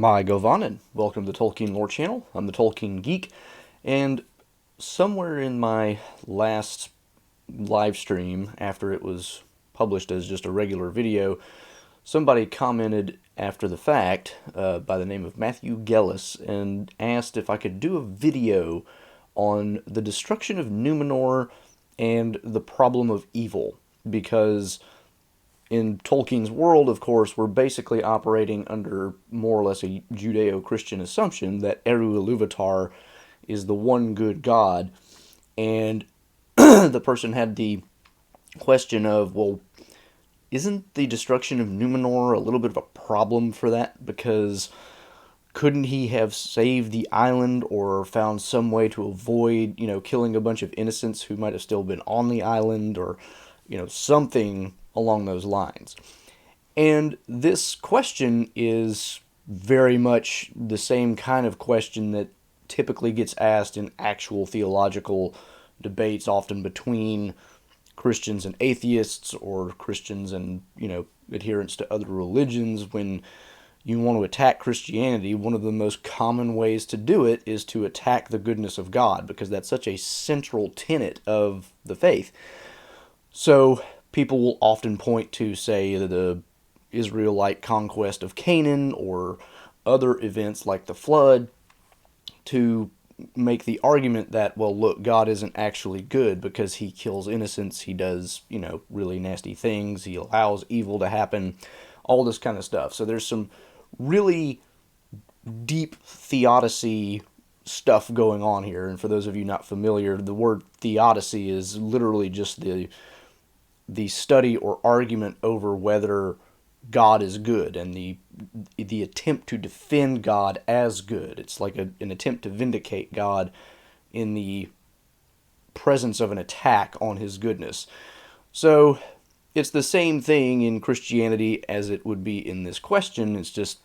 My Govanen, welcome to the Tolkien Lore Channel. I'm the Tolkien Geek, and somewhere in my last live stream, after it was published as just a regular video, somebody commented after the fact by the name of Matthew Gellis and asked if I could do a video on the destruction of Numenor and the problem of evil, because in Tolkien's world, of course, we're basically operating under more or less a Judeo-Christian assumption that Eru Iluvatar is the one good God. And the person had the question of, well, isn't the destruction of Numenor a little bit of a problem for that? Because couldn't he have saved the island or found some way to avoid, killing a bunch of innocents who might have still been on the island, or, something along those lines? And this question is very much the same kind of question that typically gets asked in actual theological debates, often between Christians and atheists, or Christians and, adherents to other religions. When you want to attack Christianity, one of the most common ways to do it is to attack the goodness of God, because that's such a central tenet of the faith. So people will often point to, say, the Israelite conquest of Canaan or other events like the flood to make the argument that, well, look, God isn't actually good because he kills innocents, he does, really nasty things, he allows evil to happen, all this kind of stuff. So there's some really deep theodicy stuff going on here. And for those of you not familiar, the word theodicy is literally just the study or argument over whether God is good, and the attempt to defend God as good. It's like an attempt to vindicate God in the presence of an attack on his goodness. So it's the same thing in Christianity as it would be in this question. It's just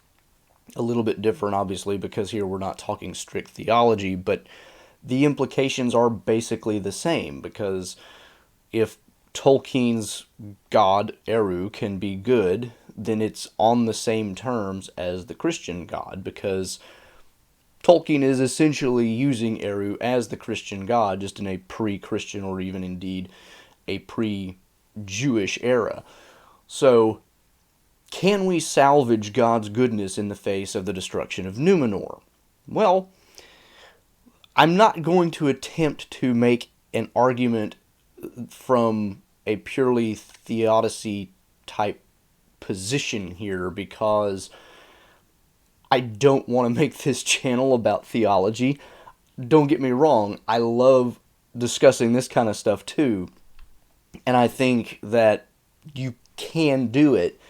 a little bit different, obviously, because here we're not talking strict theology, but the implications are basically the same, because if Tolkien's god, Eru, can be good, then it's on the same terms as the Christian god, because Tolkien is essentially using Eru as the Christian god, just in a pre-Christian, or even indeed a pre-Jewish era. So, can we salvage God's goodness in the face of the destruction of Numenor? Well, I'm not going to attempt to make an argument from a purely theodicy type position here, because I don't want to make this channel about theology. Don't get me wrong, I love discussing this kind of stuff too, and I think that you can do it,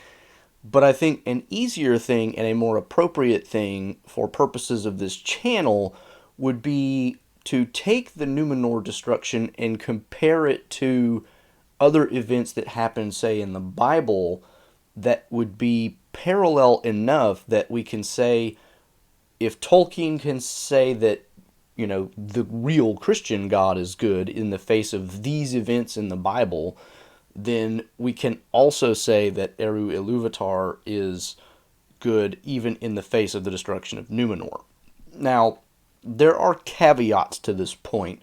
but I think an easier thing and a more appropriate thing for purposes of this channel would be to take the Numenor destruction and compare it to other events that happen, say, in the Bible, that would be parallel enough that we can say, if Tolkien can say that, the real Christian God is good in the face of these events in the Bible, then we can also say that Eru Iluvatar is good even in the face of the destruction of Numenor. Now, there are caveats to this point,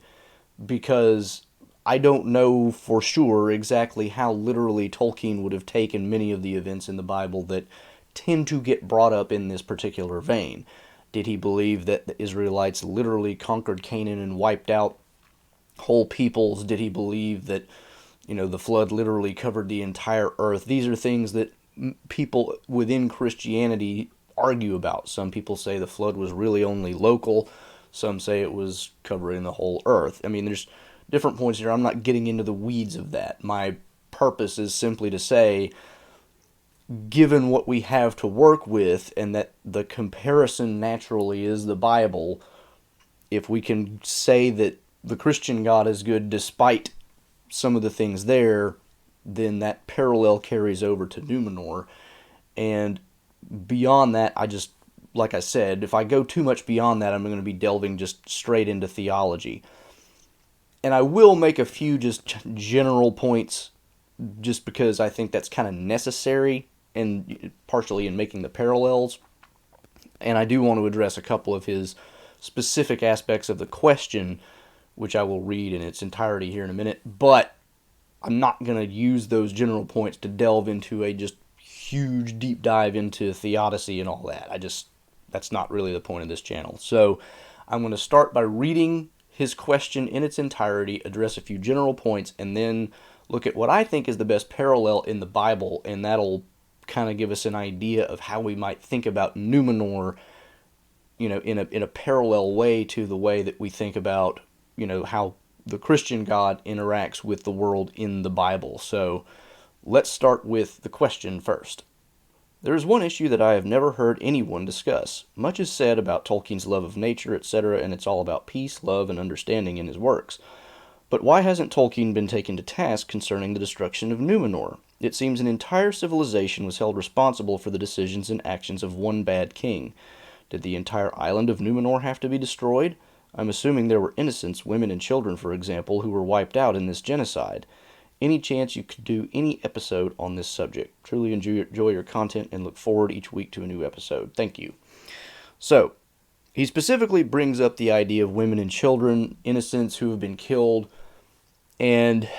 because I don't know for sure exactly how literally Tolkien would have taken many of the events in the Bible that tend to get brought up in this particular vein. Did he believe that the Israelites literally conquered Canaan and wiped out whole peoples? Did he believe that, the flood literally covered the entire earth? These are things that people within Christianity argue about. Some people say the flood was really only local. Some say it was covering the whole earth. I mean, there's different points here. I'm not getting into the weeds of that. My purpose is simply to say, given what we have to work with, and that the comparison naturally is the Bible, if we can say that the Christian God is good despite some of the things there, then that parallel carries over to Numenor. And beyond that, like I said, if I go too much beyond that, I'm going to be delving just straight into theology. And I will make a few just general points, just because I think that's kind of necessary, and partially in making the parallels. And I do want to address a couple of his specific aspects of the question, which I will read in its entirety here in a minute. But I'm not going to use those general points to delve into a just huge deep dive into Theodicy and all that. That's not really the point of this channel. So I'm going to start by reading his question in its entirety, address a few general points, and then look at what I think is the best parallel in the Bible, and that'll kind of give us an idea of how we might think about Numenor, in a parallel way to the way that we think about, how the Christian God interacts with the world in the Bible. So let's start with the question first. There is one issue that I have never heard anyone discuss. Much is said about Tolkien's love of nature, etc., and it's all about peace, love, and understanding in his works. But why hasn't Tolkien been taken to task concerning the destruction of Numenor? It seems an entire civilization was held responsible for the decisions and actions of one bad king. Did the entire island of Numenor have to be destroyed? I'm assuming there were innocents, women and children, for example, who were wiped out in this genocide. Any chance you could do any episode on this subject? Truly enjoy your content and look forward each week to a new episode. Thank you. So, he specifically brings up the idea of women and children, innocents who have been killed, and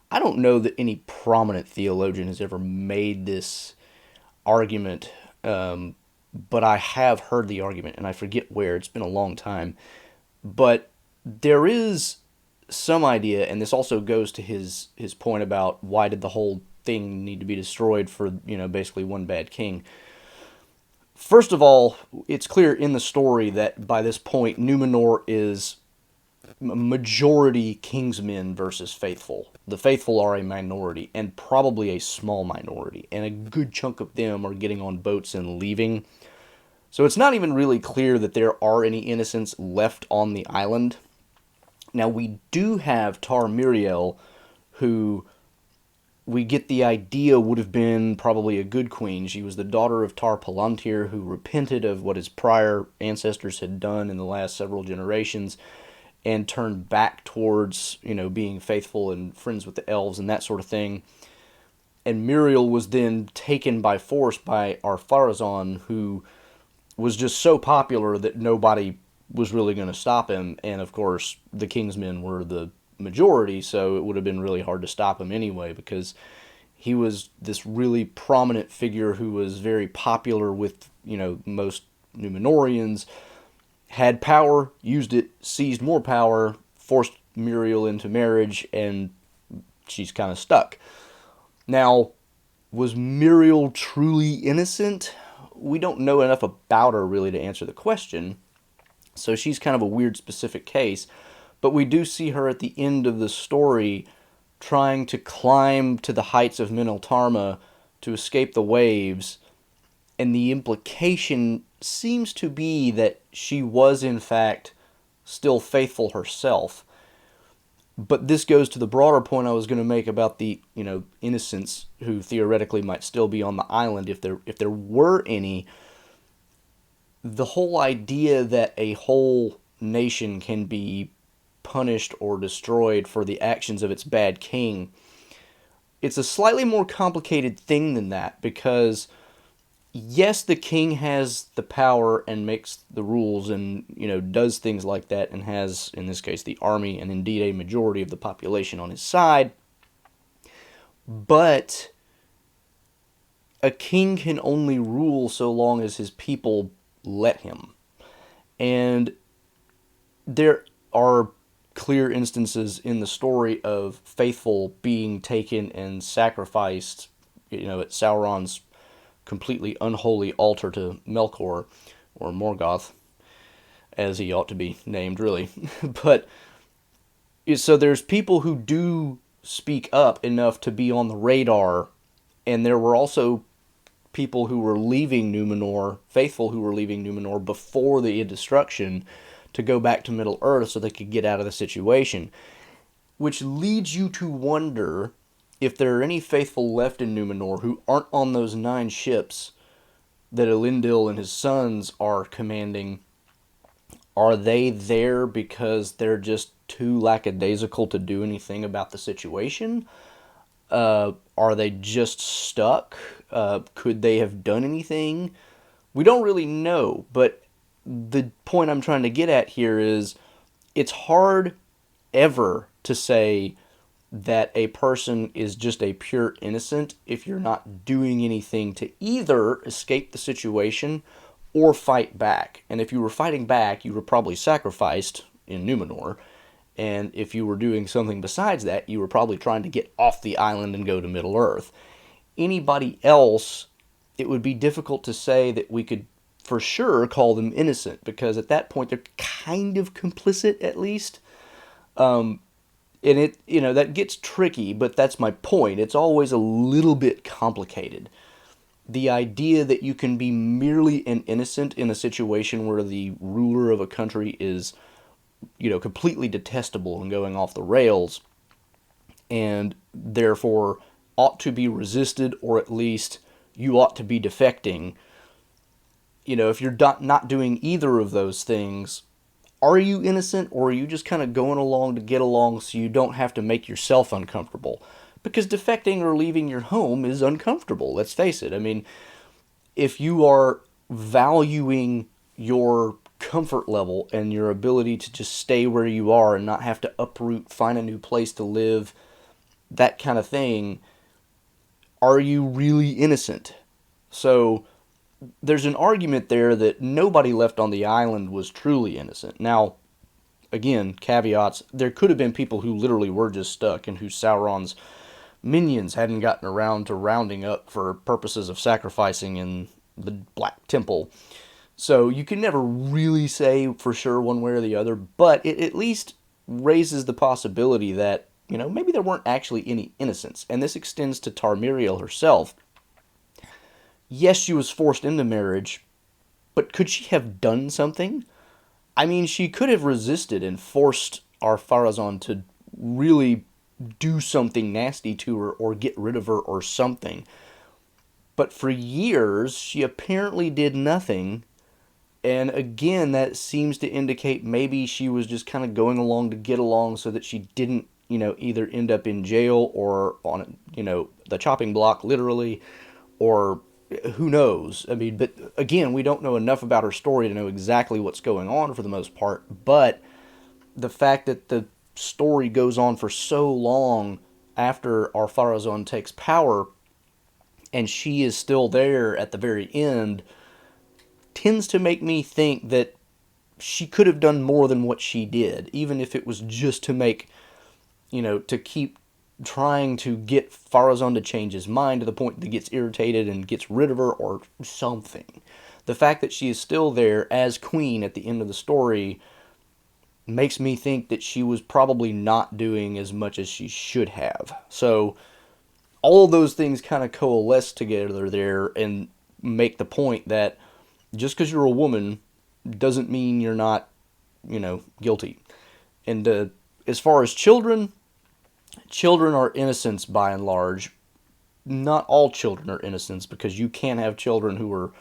I don't know that any prominent theologian has ever made this argument, but I have heard the argument, and I forget where. It's been a long time. But there is some idea, and this also goes to his point about why did the whole thing need to be destroyed for, basically one bad king. First of all, it's clear in the story that by this point, Numenor is majority kingsmen versus faithful. The faithful are a minority, and probably a small minority, and a good chunk of them are getting on boats and leaving. So it's not even really clear that there are any innocents left on the island. Now, we do have Tar Miriel, who we get the idea would have been probably a good queen. She was the daughter of Tar Palantir, who repented of what his prior ancestors had done in the last several generations and turned back towards, being faithful and friends with the elves and that sort of thing. And Miriel was then taken by force by Ar-Pharazôn, who was just so popular that nobody was really going to stop him. And of course, the Kingsmen were the majority, so it would have been really hard to stop him anyway, because he was this really prominent figure who was very popular with, most Numenorians, had power, used it, seized more power, forced Muriel into marriage, and she's kind of stuck. Now, was Muriel truly innocent? We don't know enough about her really to answer the question, so she's kind of a weird specific case, but we do see her at the end of the story trying to climb to the heights of Minaltarma to escape the waves, and the implication seems to be that she was in fact still faithful herself. But this goes to the broader point I was going to make about the, innocents who theoretically might still be on the island if there were any. The whole idea that a whole nation can be punished or destroyed for the actions of its bad king, it's a slightly more complicated thing than that, because yes, the king has the power and makes the rules and, does things like that, and has, in this case, the army and indeed a majority of the population on his side. But a king can only rule so long as his people let him. And there are clear instances in the story of faithful being taken and sacrificed, at Sauron's completely unholy altar to Melkor, or Morgoth, as he ought to be named, really. But so there's people who do speak up enough to be on the radar, and there were also people who were leaving Numenor, faithful who were leaving Numenor before the destruction, to go back to Middle-earth so they could get out of the situation. Which leads you to wonder if there are any faithful left in Numenor who aren't on those 9 ships that Elendil and his sons are commanding. Are they there because they're just too lackadaisical to do anything about the situation? Are they just stuck? Could they have done anything? We don't really know, but the point I'm trying to get at here is it's hard ever to say that a person is just a pure innocent if you're not doing anything to either escape the situation or fight back. And if you were fighting back, you were probably sacrificed in Numenor. And if you were doing something besides that, you were probably trying to get off the island and go to Middle Earth. Anybody else, it would be difficult to say that we could for sure call them innocent, because at that point they're kind of complicit at least. And it, that gets tricky, but that's my point. It's always a little bit complicated. The idea that you can be merely an innocent in a situation where the ruler of a country is, completely detestable and going off the rails, and therefore ought to be resisted, or at least you ought to be defecting. If you're not doing either of those things, are you innocent, or are you just kind of going along to get along so you don't have to make yourself uncomfortable? Because defecting or leaving your home is uncomfortable, let's face it. I mean, if you are valuing your comfort level and your ability to just stay where you are and not have to uproot, find a new place to live, that kind of thing, are you really innocent? So there's an argument there that nobody left on the island was truly innocent. Now, again, caveats, there could have been people who literally were just stuck and who Sauron's minions hadn't gotten around to rounding up for purposes of sacrificing in the Black Temple. So you can never really say for sure one way or the other, but it at least raises the possibility that, maybe there weren't actually any innocents. And this extends to Tarmiriel herself. Yes, she was forced into marriage, but could she have done something? I mean, she could have resisted and forced Ar-Pharazôn to really do something nasty to her or get rid of her or something. But for years, she apparently did nothing. And again, that seems to indicate maybe she was just kind of going along to get along so that she didn't, either end up in jail or on, the chopping block, literally, or who knows? I mean, but again, we don't know enough about her story to know exactly what's going on for the most part. But the fact that the story goes on for so long after Ar-Pharazôn takes power and she is still there at the very end tends to make me think that she could have done more than what she did, even if it was just to make, to keep trying to get Pharazôn to change his mind to the point that he gets irritated and gets rid of her or something. The fact that she is still there as queen at the end of the story makes me think that she was probably not doing as much as she should have. So all of those things kind of coalesce together there and make the point that just because you're a woman doesn't mean you're not, guilty. And as far as children are innocents by and large. Not all children are innocents, because you can have children who are,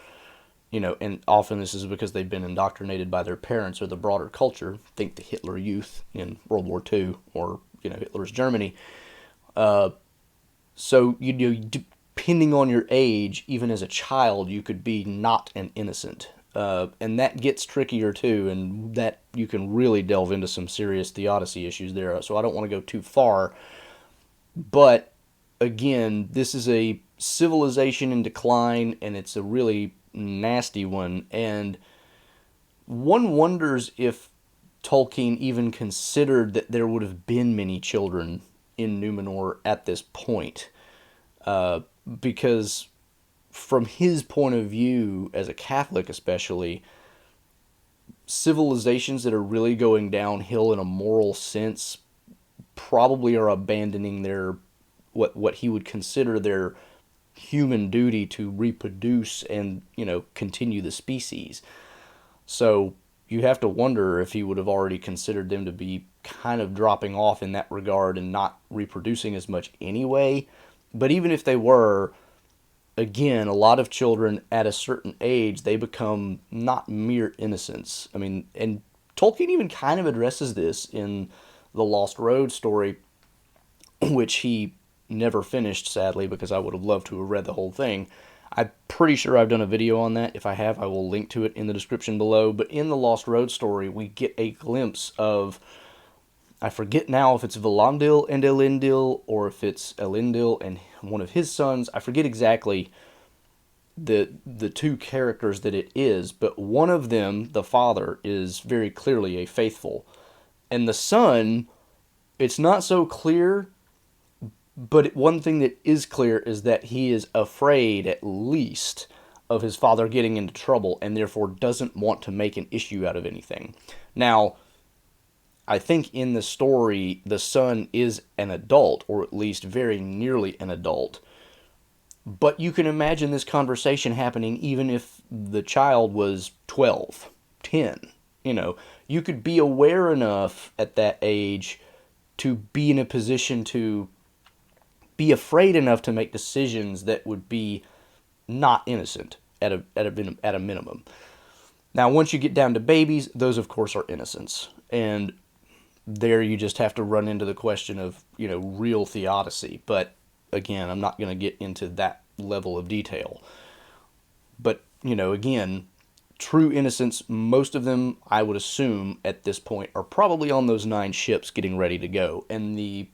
and often this is because they've been indoctrinated by their parents or the broader culture. Think the Hitler Youth in World War II, or, Hitler's Germany. So, depending on your age, even as a child, you could be not an innocent. And that gets trickier too, and that you can really delve into some serious Theodicy issues there. So I don't want to go too far. But again, this is a civilization in decline, and it's a really nasty one. And one wonders if Tolkien even considered that there would have been many children in Numenor at this point. Because from his point of view, as a Catholic especially, civilizations that are really going downhill in a moral sense probably are abandoning their what he would consider their human duty to reproduce and, continue the species. So you have to wonder if he would have already considered them to be kind of dropping off in that regard and not reproducing as much anyway. But even if they were, again, a lot of children at a certain age, they become not mere innocents. I mean, and Tolkien even kind of addresses this in the Lost Road story, which he never finished, sadly, because I would have loved to have read the whole thing. I'm pretty sure I've done a video on that. If I have, I will link to it in the description below. But in the Lost Road story, we get a glimpse of, I forget now if it's Valandil and Elendil, or if it's Elendil and one of his sons. I forget exactly the two characters that it is, but one of them, the father, is very clearly a faithful. And the son, it's not so clear, but one thing that is clear is that he is afraid, at least, of his father getting into trouble, and therefore doesn't want to make an issue out of anything. Now, I think in the story, the son is an adult, or at least very nearly an adult. But you can imagine this conversation happening even if the child was 12, 10. You could be aware enough at that age to be in a position to be afraid enough to make decisions that would be not innocent at a minimum. Now, once you get down to babies, those of course are innocents, and there you just have to run into the question of real theodicy. But again, I'm not going to get into that level of detail. But again, true innocents, most of them, I would assume at this point, are probably on those 9 ships getting ready to go. And the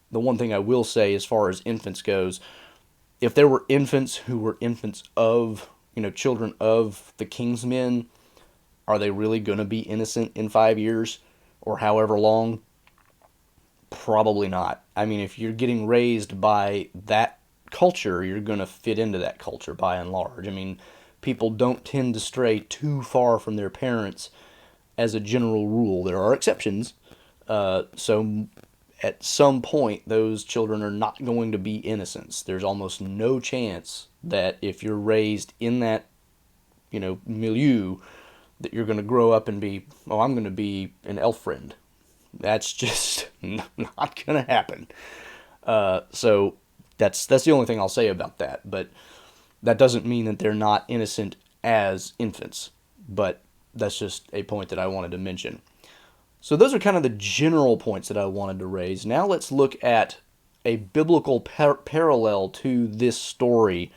one thing I will say as far as infants goes, if there were infants who were infants of, children of the king's men, are they really going to be innocent in 5 years or however long? Probably not. I mean, if you're getting raised by that culture, you're going to fit into that culture by and large. I mean, people don't tend to stray too far from their parents as a general rule. There are exceptions. So at some point, those children are not going to be innocents. There's almost no chance that if you're raised in that, milieu, that you're going to grow up and be, oh, I'm going to be an elf friend. That's just not going to happen. So that's the only thing I'll say about that. But that doesn't mean that they're not innocent as infants. But that's just a point that I wanted to mention. So those are kind of the general points that I wanted to raise. Now let's look at a biblical parallel to this story.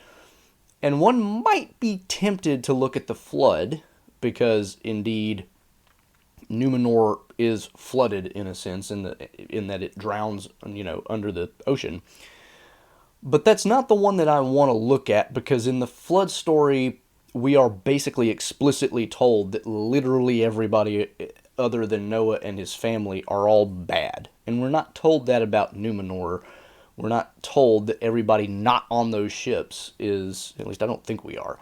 And one might be tempted to look at the flood, because indeed Numenor is flooded in a sense, in that it drowns, under the ocean. But that's not the one that I want to look at, because in the flood story, we are basically explicitly told that literally everybody other than Noah and his family are all bad. And we're not told that about Numenor. We're not told that everybody not on those ships is, at least I don't think we are,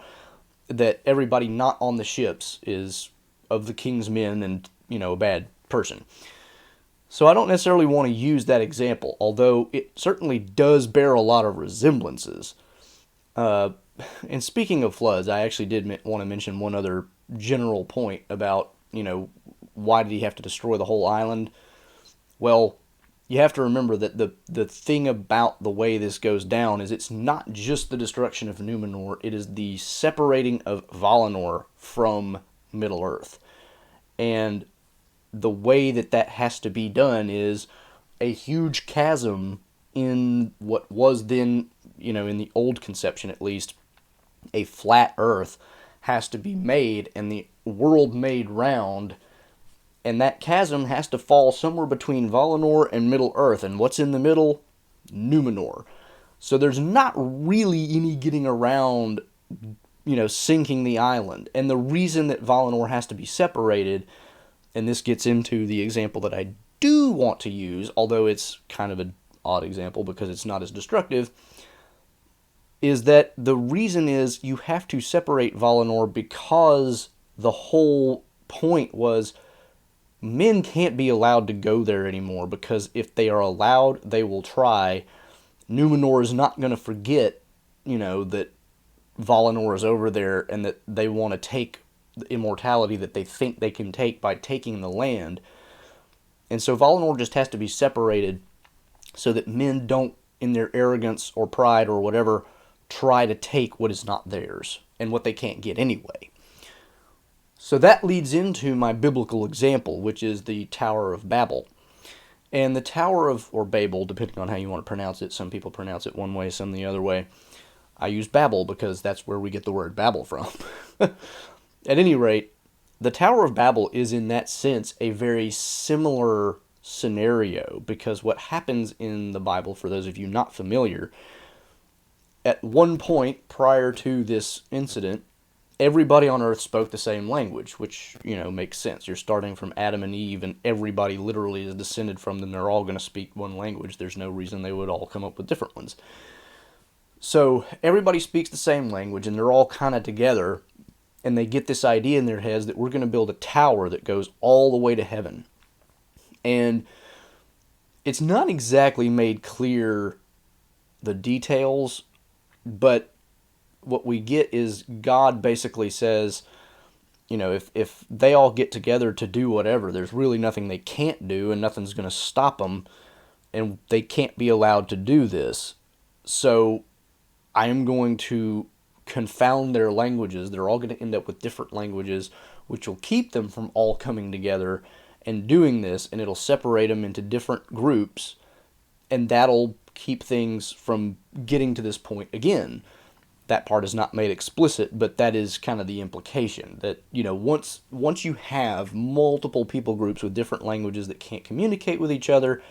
that everybody not on the ships is of the king's men and, a bad person. So I don't necessarily want to use that example, although it certainly does bear a lot of resemblances. And speaking of floods, I actually did want to mention one other general point about, why did he have to destroy the whole island? Well, you have to remember that the thing about the way this goes down is it's not just the destruction of Numenor, it is the separating of Valinor from Middle-earth. And the way that has to be done is a huge chasm in what was then, in the old conception at least, a flat earth has to be made, and the world made round, and that chasm has to fall somewhere between Valinor and Middle-earth, and what's in the middle? Numenor. So there's not really any getting around, sinking the island. And the reason that Valinor has to be separated, and this gets into the example that I do want to use, although it's kind of an odd example because it's not as destructive, is that the reason is you have to separate Valinor because the whole point was men can't be allowed to go there anymore, because if they are allowed, they will try. Numenor is not going to forget, that Valinor is over there and that they want to take the immortality that they think they can take by taking the land. And so Valinor just has to be separated so that men don't, in their arrogance or pride or whatever, try to take what is not theirs and what they can't get anyway. So that leads into my biblical example, which is the Tower of Babel. And the Tower of, or Babel, depending on how you want to pronounce it. Some people pronounce it one way, some the other way. I use Babel because that's where we get the word Babel from. At any rate, the Tower of Babel is in that sense a very similar scenario, because what happens in the Bible, for those of you not familiar, at one point prior to this incident, everybody on earth spoke the same language, which, makes sense. You're starting from Adam and Eve, and everybody literally is descended from them. They're all going to speak one language. There's no reason they would all come up with different ones. So everybody speaks the same language, and they're all kind of together, and they get this idea in their heads that we're going to build a tower that goes all the way to heaven. And it's not exactly made clear the details, but what we get is God basically says, if they all get together to do whatever, there's really nothing they can't do, and nothing's going to stop them, and they can't be allowed to do this. So I am going to confound their languages. They're all going to end up with different languages, which will keep them from all coming together and doing this, and it'll separate them into different groups, and that'll keep things from getting to this point again. That part is not made explicit, but that is kind of the implication, that, once you have multiple people groups with different languages that can't communicate with each other,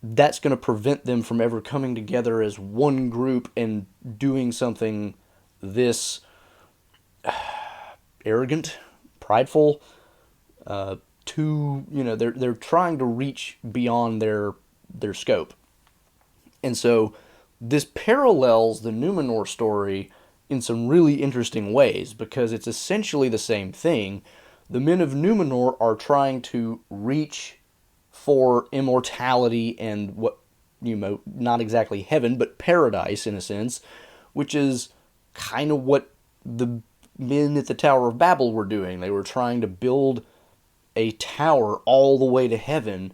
that's going to prevent them from ever coming together as one group and doing something this arrogant, prideful, they're trying to reach beyond their scope. And so this parallels the Numenor story in some really interesting ways, because it's essentially the same thing. The men of Numenor are trying to reach for immortality and what, not exactly heaven, but paradise in a sense, which is kind of what the men at the Tower of Babel were doing. They were trying to build a tower all the way to heaven,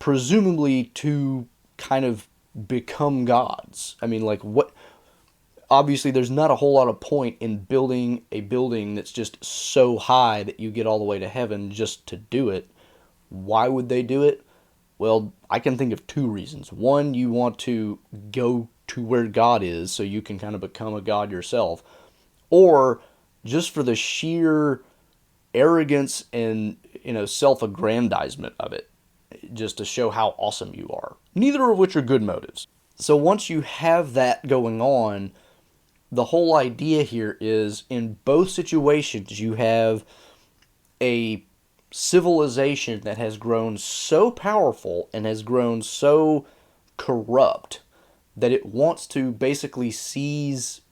presumably to kind of become gods. I mean, what? Obviously, there's not a whole lot of point in building a building that's just so high that you get all the way to heaven just to do it. Why would they do it? Well, I can think of two reasons. One, you want to go to where God is so you can kind of become a god yourself. Or just for the sheer arrogance and, self-aggrandizement of it, just to show how awesome you are. Neither of which are good motives. So once you have that going on, the whole idea here is, in both situations, you have a civilization that has grown so powerful and has grown so corrupt that it wants to basically seize,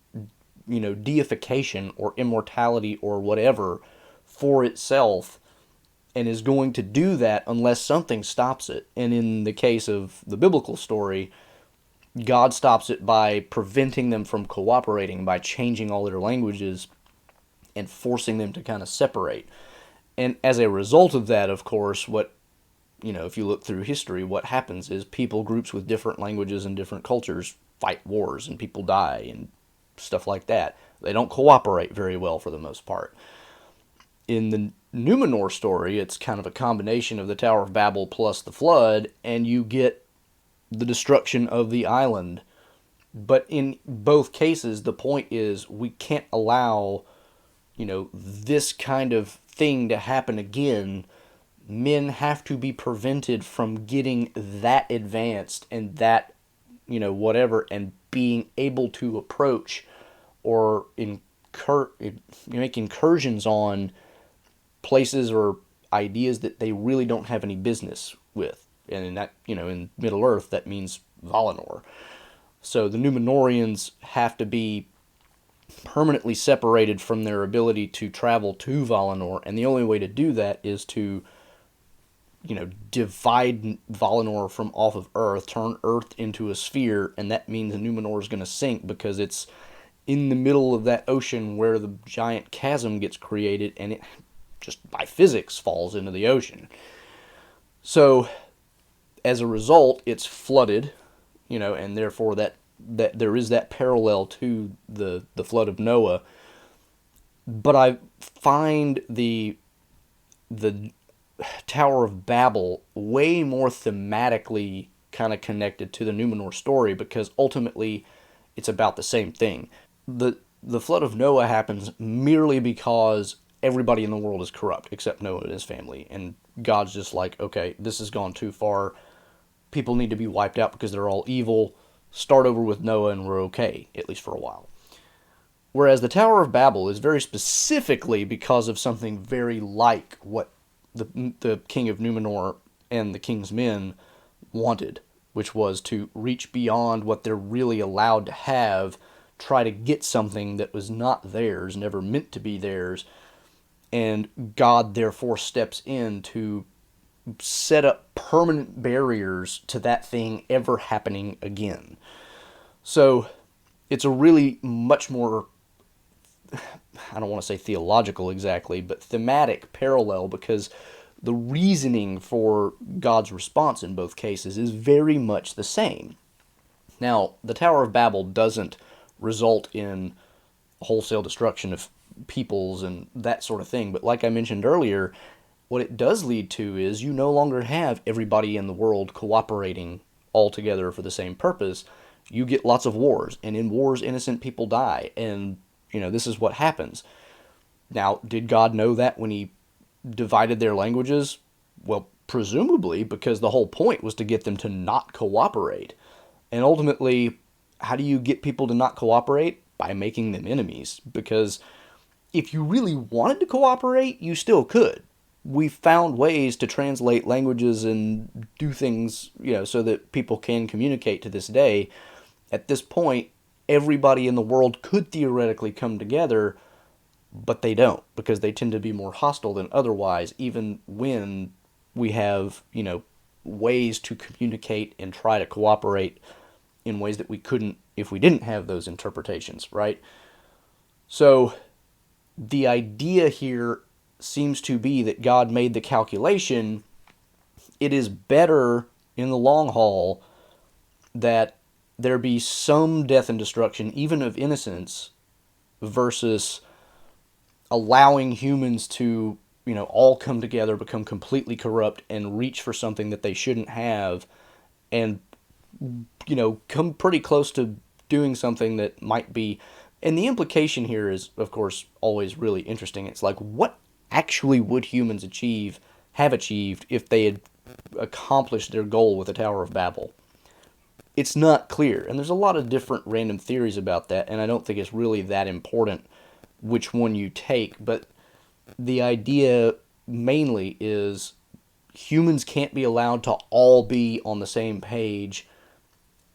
deification or immortality or whatever for itself, and is going to do that unless something stops it. And in the case of the biblical story, God stops it by preventing them from cooperating, by changing all their languages and forcing them to kind of separate. And as a result of that, of course, if you look through history, what happens is people groups with different languages and different cultures fight wars, and people die and stuff like that. They don't cooperate very well for the most part. In the Numenor story, it's kind of a combination of the Tower of Babel plus the flood, and you get the destruction of the island. But in both cases, the point is, we can't allow, this kind of thing to happen again. Men have to be prevented from getting that advanced and that, whatever, and being able to approach or make incursions on places or ideas that they really don't have any business with. And in that, in Middle Earth, that means Valinor. So the Numenorians have to be permanently separated from their ability to travel to Valinor, and the only way to do that is to, divide Valinor from off of Earth, turn Earth into a sphere, and that means Numenor is going to sink because it's in the middle of that ocean where the giant chasm gets created, and it just by physics falls into the ocean. So as a result, it's flooded, and therefore that there is that parallel to the flood of Noah. But I find the Tower of Babel way more thematically kind of connected to the Numenor story, because ultimately it's about the same thing. The flood of Noah happens merely because everybody in the world is corrupt except Noah and his family, and God's just like, okay, this has gone too far. People need to be wiped out because they're all evil. Start over with Noah and we're okay, at least for a while. Whereas the Tower of Babel is very specifically because of something very like what the king of Numenor and the king's men wanted, which was to reach beyond what they're really allowed to have, try to get something that was not theirs, never meant to be theirs, and God therefore steps in to set up permanent barriers to that thing ever happening again. So it's a really much more, I don't want to say theological exactly, but thematic parallel, because the reasoning for God's response in both cases is very much the same. Now, the Tower of Babel doesn't result in wholesale destruction of peoples and that sort of thing, but like I mentioned earlier, what it does lead to is you no longer have everybody in the world cooperating all together for the same purpose. You get lots of wars, and in wars, innocent people die, and this is what happens. Now, did God know that when he divided their languages? Well, presumably, because the whole point was to get them to not cooperate. And ultimately, how do you get people to not cooperate? By making them enemies. Because if you really wanted to cooperate, you still could. We found ways to translate languages and do things, so that people can communicate to this day. At this point, everybody in the world could theoretically come together, but they don't, because they tend to be more hostile than otherwise, even when we have, ways to communicate and try to cooperate in ways that we couldn't if we didn't have those interpretations, right? So the idea here seems to be that God made the calculation. It is better in the long haul that there be some death and destruction, even of innocence, versus allowing humans to, all come together, become completely corrupt, and reach for something that they shouldn't have, and, come pretty close to doing something that might be. And the implication here is, of course, always really interesting. It's like, what actually would humans have achieved if they had accomplished their goal with the Tower of Babel? It's not clear, and there's a lot of different random theories about that, and I don't think it's really that important which one you take, but the idea mainly is humans can't be allowed to all be on the same page,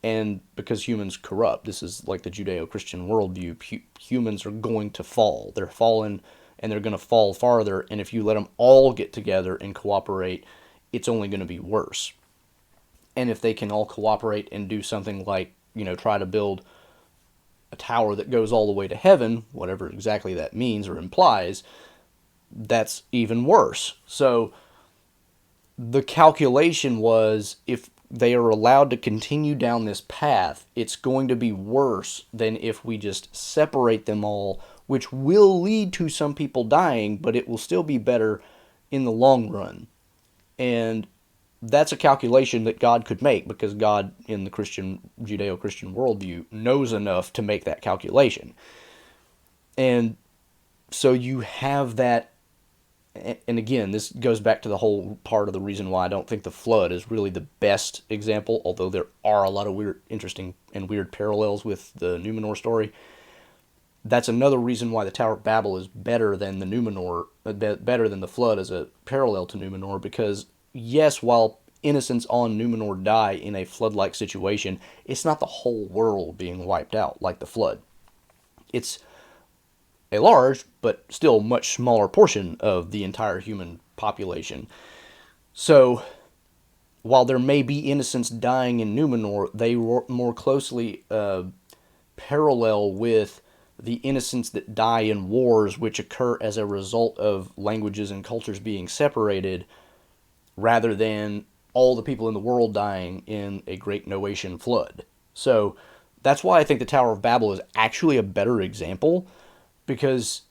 and because humans corrupt, this is like the Judeo-Christian worldview, humans are going to fall. They're fallen, and they're going to fall farther, and if you let them all get together and cooperate, it's only going to be worse. And if they can all cooperate and do something like, try to build a tower that goes all the way to heaven, whatever exactly that means or implies, that's even worse. So the calculation was, if they are allowed to continue down this path, it's going to be worse than if we just separate them all, which will lead to some people dying, but it will still be better in the long run. And that's a calculation that God could make, because God, in the Judeo-Christian worldview, knows enough to make that calculation. And so you have that, and again, this goes back to the whole part of the reason why I don't think the flood is really the best example, although there are a lot of interesting and weird parallels with the Numenor story. That's another reason why the Tower of Babel is better than the better than the flood as a parallel to Numenor, because yes, while innocents on Numenor die in a flood-like situation, it's not the whole world being wiped out like the flood. It's a large, but still much smaller portion of the entire human population. So, while there may be innocents dying in Numenor, they more closely parallel with the innocents that die in wars which occur as a result of languages and cultures being separated, rather than all the people in the world dying in a great Noatian flood. So that's why I think the Tower of Babel is actually a better example, because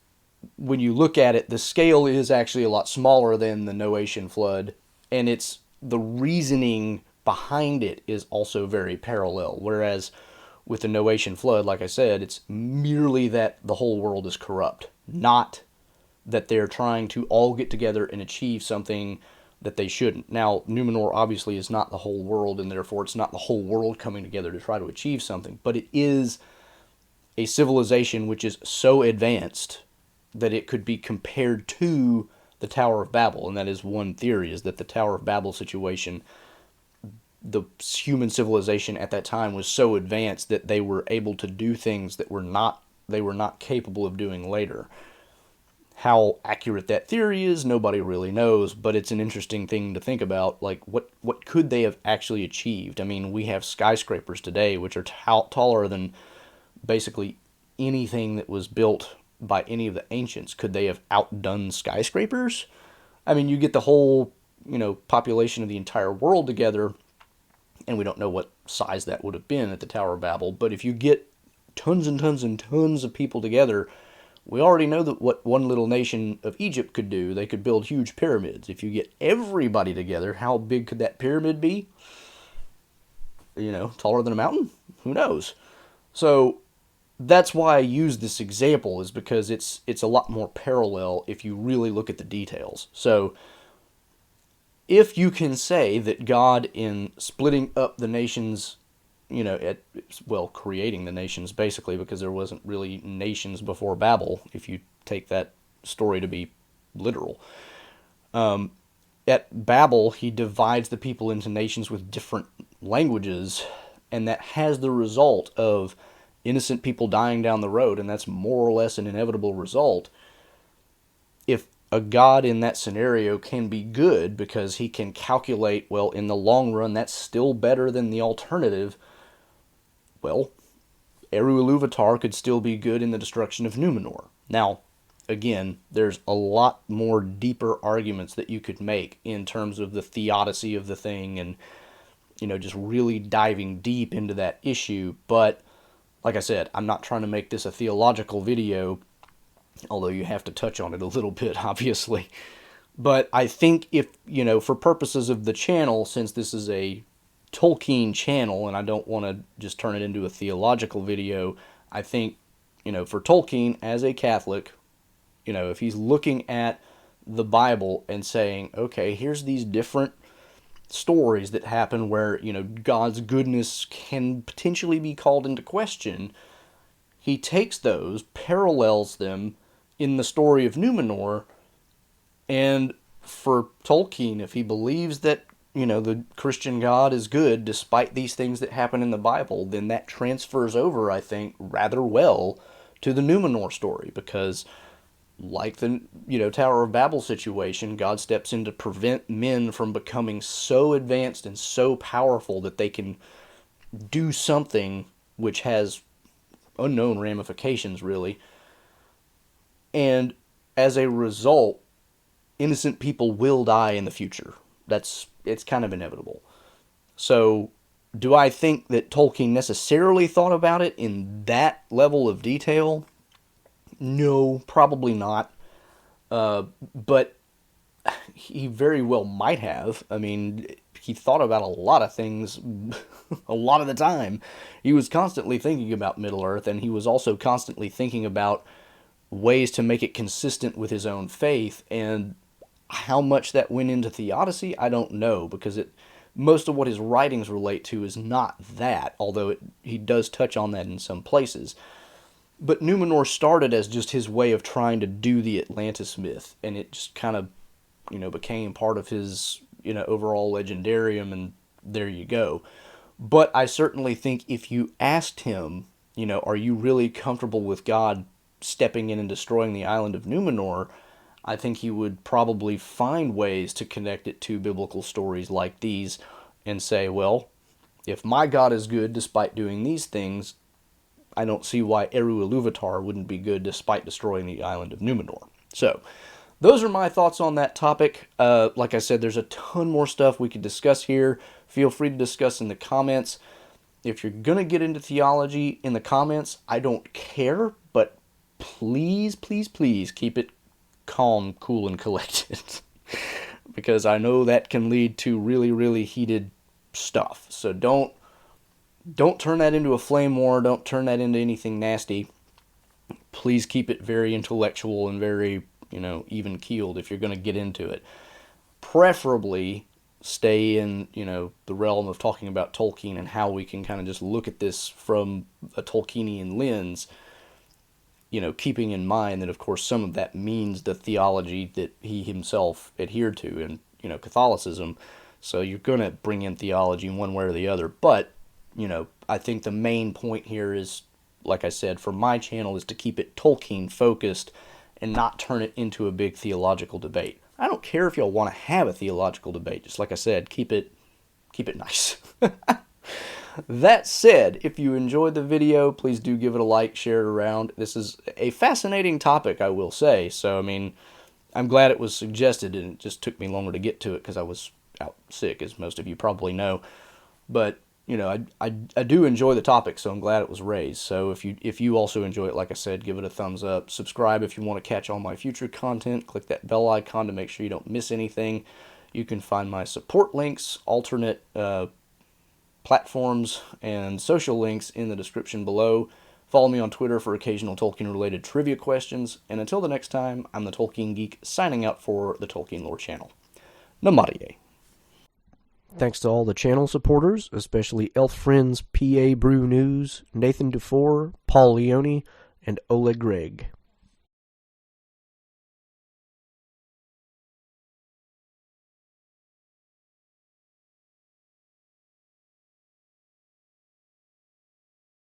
when you look at it, the scale is actually a lot smaller than the Noatian flood, and it's the reasoning behind it is also very parallel. Whereas with the Noatian flood, like I said, it's merely that the whole world is corrupt, not that they're trying to all get together and achieve something that they shouldn't. Now, Numenor obviously is not the whole world, and therefore it's not the whole world coming together to try to achieve something, but it is a civilization which is so advanced that it could be compared to the Tower of Babel. And that is one theory, is that the Tower of Babel situation, the human civilization at that time was so advanced that they were able to do things that they were not capable of doing later. How accurate that theory is, nobody really knows, but it's an interesting thing to think about. Like, what could they have actually achieved? I mean, we have skyscrapers today which are taller than basically anything that was built by any of the ancients. Could they have outdone skyscrapers? I mean, you get the whole, population of the entire world together, and we don't know what size that would have been at the Tower of Babel, but if you get tons and tons and tons of people together, we already know that what one little nation of Egypt could do. They could build huge pyramids. If you get everybody together, how big could that pyramid be? Taller than a mountain? Who knows? So that's why I use this example, is because it's a lot more parallel if you really look at the details. So if you can say that God, in splitting up the nations, creating the nations basically, because there wasn't really nations before Babel, if you take that story to be literal. At Babel, he divides the people into nations with different languages, and that has the result of innocent people dying down the road, and that's more or less an inevitable result. If a god in that scenario can be good because he can calculate, well, in the long run, that's still better than the alternative, well, Eru Iluvatar could still be good in the destruction of Numenor. Now, again, there's a lot more deeper arguments that you could make in terms of the theodicy of the thing and, just really diving deep into that issue. But, like I said, I'm not trying to make this a theological video, although you have to touch on it a little bit, obviously. But I think if, for purposes of the channel, since this is a Tolkien channel, and I don't want to just turn it into a theological video, I think, for Tolkien as a Catholic, if he's looking at the Bible and saying, okay, here's these different stories that happen where, God's goodness can potentially be called into question, he takes those, parallels them in the story of Numenor, and for Tolkien, if he believes that the Christian God is good despite these things that happen in the Bible, then that transfers over, I think, rather well to the Numenor story, because like the Tower of Babel situation, God steps in to prevent men from becoming so advanced and so powerful that they can do something which has unknown ramifications, really. And as a result, innocent people will die in the future. It's kind of inevitable. So, do I think that Tolkien necessarily thought about it in that level of detail? No, probably not. But he very well might have. I mean, he thought about a lot of things a lot of the time. He was constantly thinking about Middle-earth, and he was also constantly thinking about ways to make it consistent with his own faith, and how much that went into theodicy, I don't know, because most of what his writings relate to is not that, although he does touch on that in some places. But Numenor started as just his way of trying to do the Atlantis myth, and it just kind of, became part of his, overall legendarium, and there you go. But I certainly think if you asked him, are you really comfortable with God stepping in and destroying the island of Numenor, I think he would probably find ways to connect it to biblical stories like these and say, well, if my God is good despite doing these things, I don't see why Eru Iluvatar wouldn't be good despite destroying the island of Numenor. So, those are my thoughts on that topic. Like I said, there's a ton more stuff we could discuss here. Feel free to discuss in the comments. If you're going to get into theology in the comments, I don't care, but please, please, please keep it calm, cool, and collected. Because I know that can lead to really, really heated stuff. So don't don't turn that into a flame war. Don't turn that into anything nasty. Please keep it very intellectual and very, even keeled if you're going to get into it. Preferably stay in, the realm of talking about Tolkien and how we can kind of just look at this from a Tolkienian lens, keeping in mind that, of course, some of that means the theology that he himself adhered to in, Catholicism. So you're going to bring in theology in one way or the other. But, I think the main point here is, like I said, for my channel is to keep it Tolkien focused and not turn it into a big theological debate. I don't care if y'all want to have a theological debate. Just like I said, keep it nice. That said, if you enjoyed the video, please do give it a like, share it around. This is a fascinating topic, I will say. So, I'm glad it was suggested, and it just took me longer to get to it because I was out sick, as most of you probably know. But, I do enjoy the topic, so I'm glad it was raised. So if you also enjoy it, like I said, give it a thumbs up. Subscribe if you want to catch all my future content. Click that bell icon to make sure you don't miss anything. You can find my support links, alternate platforms, and social links in the description below. Follow me on Twitter for occasional Tolkien-related trivia questions. And until the next time, I'm the Tolkien Geek, signing out for the Tolkien Lore Channel. Namaste. Thanks to all the channel supporters, especially Elf Friends, PA Brew News, Nathan DeFore, Paul Leone, and Oleg Gregg.